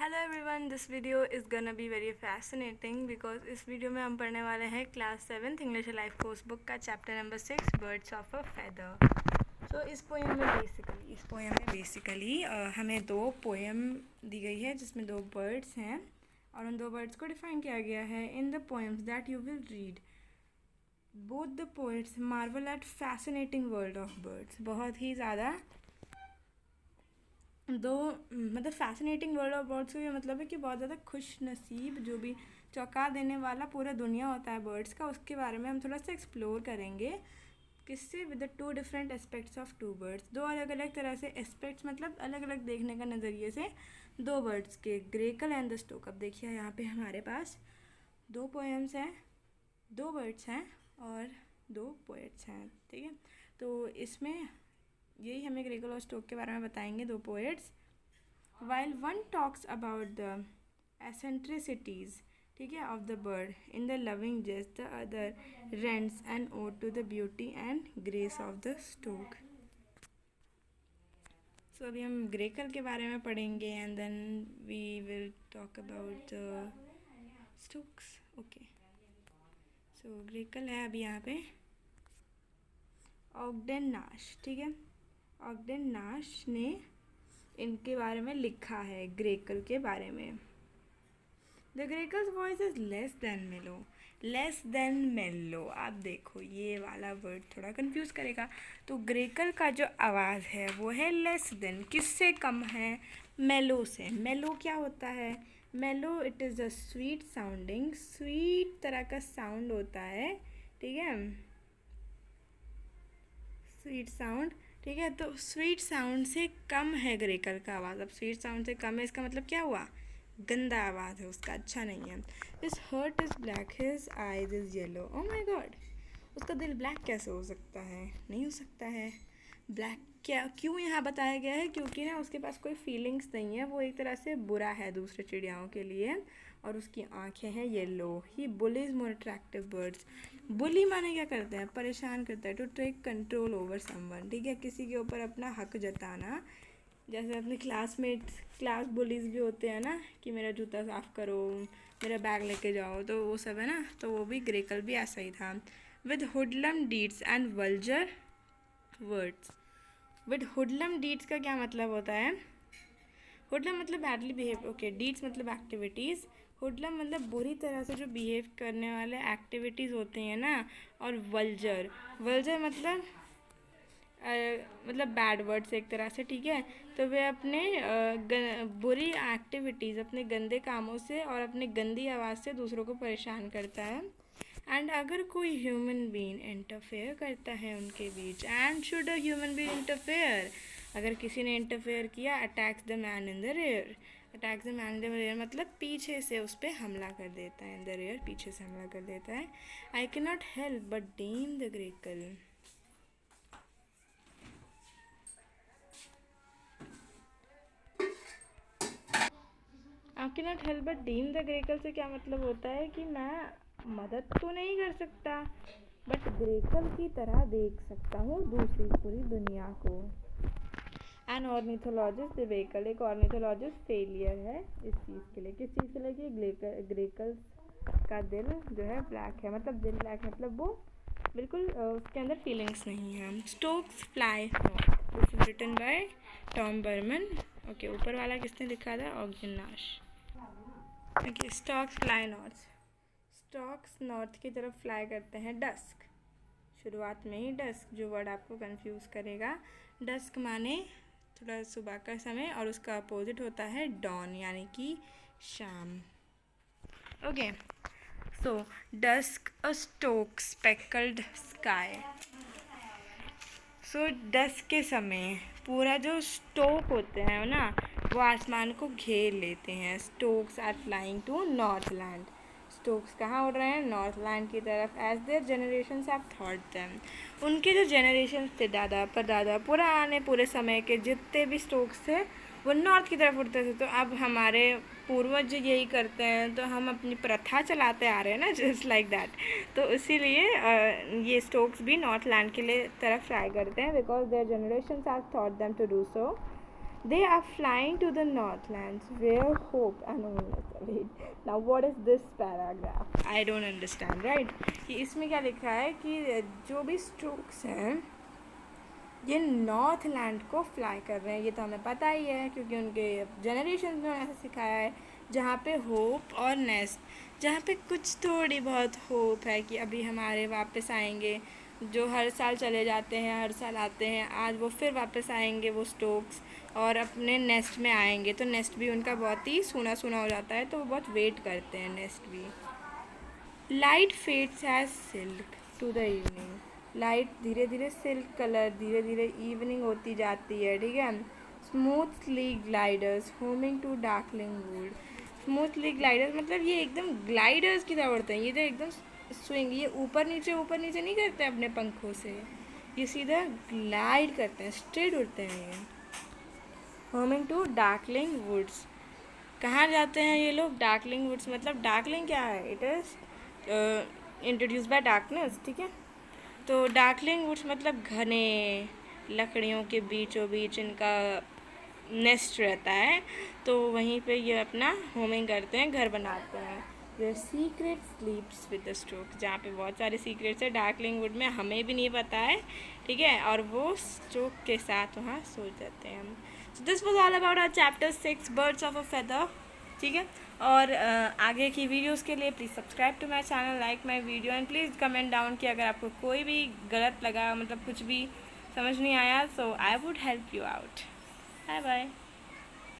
Hello everyone, this video is gonna be very fascinating because इस video में हम पढ़ने वाले हैं class 7th English life course book का chapter number 6 birds of a feather. So इस पोएम में बेसिकली हमें दो पोएम दी गई है जिसमें दो बर्ड्स हैं और उन दो बर्ड्स को डिफाइन किया गया है। In the poems that you will read both the poets marvel at fascinating world of birds. बहुत ही ज़्यादा मतलब फैसिनेटिंग वर्ल्ड ऑफ बर्ड्स का ये मतलब है कि बहुत ज़्यादा खुश नसीब, जो भी चौंका देने वाला पूरा दुनिया होता है बर्ड्स का, उसके बारे में हम थोड़ा सा एक्सप्लोर करेंगे। किससे? With the two different aspects of two birds. दो अलग अलग तरह से एस्पेक्ट्स मतलब अलग अलग देखने का नज़रिए से दो बर्ड्स के, ग्रेकल एंड द स्टोक। अब देखिए यहाँ पे हमारे पास दो पोएम्स हैं, दो बर्ड्स हैं और दो पोएट्स हैं, ठीक है। तो इसमें यही हमें ग्रेकल और स्टोक के बारे में बताएंगे, दो poets. While one talks about the eccentricities, ठीक है, of the bird in the loving jest, the other rants an ode to the beauty and grace of the stork. So अभी हम ग्रेकल के बारे में पढ़ेंगे and then we will talk about the storks. Okay, so grackle है अभी यहाँ पे ऑगडेन नाश, ठीक है। ऑगडेन नाश ने इनके बारे में लिखा है, ग्रेकल के बारे में। The grackle's voice is less than mellow. Less than mellow, आप देखो ये वाला वर्ड थोड़ा कंफ्यूज करेगा। तो ग्रेकल का जो आवाज़ है वो है लेस देन, किससे कम है? मेलो से। मेलो क्या होता है? मेलो it is a sweet sounding, sweet तरह का साउंड होता है, ठीक है, स्वीट साउंड, ठीक है। तो स्वीट साउंड से कम है ग्रेकल का आवाज़। अब स्वीट साउंड से कम है इसका मतलब क्या हुआ? गंदा आवाज़ है उसका, अच्छा नहीं है। His heart is black, his eyes is yellow. Oh my God, उसका दिल ब्लैक कैसे हो सकता है? नहीं हो सकता है ब्लैक। क्या क्यों यहाँ बताया गया है? क्योंकि ना उसके पास कोई फीलिंग्स नहीं है, वो एक तरह से बुरा है दूसरे चिड़ियाओं के लिए, और उसकी आँखें हैं yellow. He bullies more attractive birds. Bully माने क्या करते हैं? परेशान करता है। To take control over someone, ठीक है, किसी के ऊपर अपना हक जताना। जैसे अपने क्लास बुलीज भी होते हैं ना, कि मेरा जूता साफ़ करो, मेरा बैग लेके जाओ, तो वो सब है ना। तो वो भी ग्रेकल भी ऐसा ही था। With hoodlum deeds and vulgar words. With hoodlum deeds का क्या मतलब होता है? हुडलम मतलब बैडली बिहेव, ओके। डीड्स मतलब एक्टिविटीज़, हुडलम मतलब बुरी तरह से जो बिहेव करने वाले एक्टिविटीज़ होते हैं ना। और वल्जर, वल्जर मतलब बैड वर्ड्स एक तरह से, ठीक है। तो वे अपने बुरी एक्टिविटीज़, अपने गंदे कामों से और अपने गंदी आवाज़ से दूसरों को परेशान करता है। एंड अगर कोई ह्यूमन बीइंग इंटरफेयर करता है उनके बीच, and should a human being interfere, अगर किसी ने इंटरफेयर किया, attacks the man in the rear. Attacks the man in the rear मतलब पीछे से उस पर हमला कर देता है, इन द रेयर पीछे से हमला कर देता है। I can not help but deem the grackle. I can not help but deem the grackle से क्या मतलब होता है कि मैं मदद तो नहीं कर सकता बट ग्रेकल की तरह देख सकता हूँ दूसरी पूरी दुनिया को। एन ऑर्निथोलॉजिस्ट ग्रेकल, एक ऑर्निथोलॉजिस्ट फेलियर है इस चीज़ के लिए। किस चीज़ के लिए? कि ग्रेकल्स का दिल जो है ब्लैक है, मतलब दिल ब्लैक मतलब वो बिल्कुल उसके अंदर फीलिंग्स नहीं है। Storks fly north, this is written by Tom Berman. Okay, ऊपर वाला किसने लिखा था? Ogden Nash. Okay, storks fly north, storks north की तरफ फ्लाई करते हैं। डस्क, शुरुआत में ही डस्क जो वर्ड आपको कंफ्यूज करेगा। डस्क माने थोड़ा सुबह का समय और उसका अपोजिट होता है डॉन यानी कि शाम। ओके, सो डस्क अ स्टोक स्पेकल्ड स्काई। सो डस्क के समय पूरा जो स्टोक होते हैं ना वो आसमान को घेर लेते हैं। Storks are flying to north land. Storks कहाँ उड़ रहे हैं? नॉर्थ लैंड की तरफ। As their generations have thought them, उनके जो जनरेशन थे, दादा परदादा पूरे समय के जितने भी स्टोक्स थे वो नॉर्थ की तरफ उड़ते थे। तो अब हमारे पूर्वज यही करते हैं, तो हम अपनी प्रथा चलाते आ रहे हैं ना, जस्ट लाइक दैट। तो इसीलिए ये स्टोक्स भी नॉर्थ लैंड के लिए तरफ फ्लाई करते हैं, because their generations have thought them to do so. They are flying to the northlands where hope and wait. Now what is this paragraph? I don't understand, right? कि इसमें क्या लिखा है कि जो भी स्ट्रोक्स हैं ये नॉर्थ लैंड को फ्लाई कर रहे हैं, ये तो हमें पता ही है क्योंकि उनके जनरेशन में ऐसा सिखाया है, जहाँ पे होप और नेस्ट, जहाँ पे कुछ थोड़ी बहुत होप है कि अभी हमारे वापस आएंगे, जो हर साल चले जाते हैं हर साल आते हैं, आज वो फिर वापस आएंगे वो स्टोक्स और अपने नेस्ट में आएंगे, तो नेस्ट भी उनका बहुत ही सूना सूना हो जाता है, तो वो बहुत वेट करते हैं नेस्ट भी। Light fades as silk to the evening, light धीरे धीरे सिल्क कलर, धीरे धीरे इवनिंग होती जाती है, ठीक है। Smoothly gliders homing to darkling wood, smoothly gliders मतलब ये एकदम ग्लाइडर्स की तरह उड़ते हैं, ये तो एकदम स्विंग, ये ऊपर नीचे नहीं करते अपने पंखों से, ये सीधा ग्लाइड करते हैं, स्ट्रेट उड़ते हैं ये। होमिंग टू डार्कलिंग वुड्स, कहाँ जाते हैं ये लोग? डार्कलिंग वुड्स, मतलब डार्कलिंग क्या है? It is introduce by darkness, ठीक है। तो डार्कलिंग वुड्स मतलब घने लकड़ियों के बीचों बीच इनका नेस्ट रहता है, तो वहीं पे ये अपना होमिंग करते हैं, घर बनाते हैं। There secret sleeps with the stroke, जहाँ पे बहुत सारे सीक्रेट्स है डार्कलिंग वुड में, हमें भी नहीं पता है, ठीक है, और वो स्ट्रोक के साथ वहाँ सो जाते हैं। So this was all about our chapter 6 birds of a feather, ठीक है। और आगे की वीडियोस के लिए please subscribe to my channel, like my video and please comment down कि अगर आपको कोई भी गलत लगा, मतलब कुछ भी समझ नहीं आया, so I would help you out. Bye bye.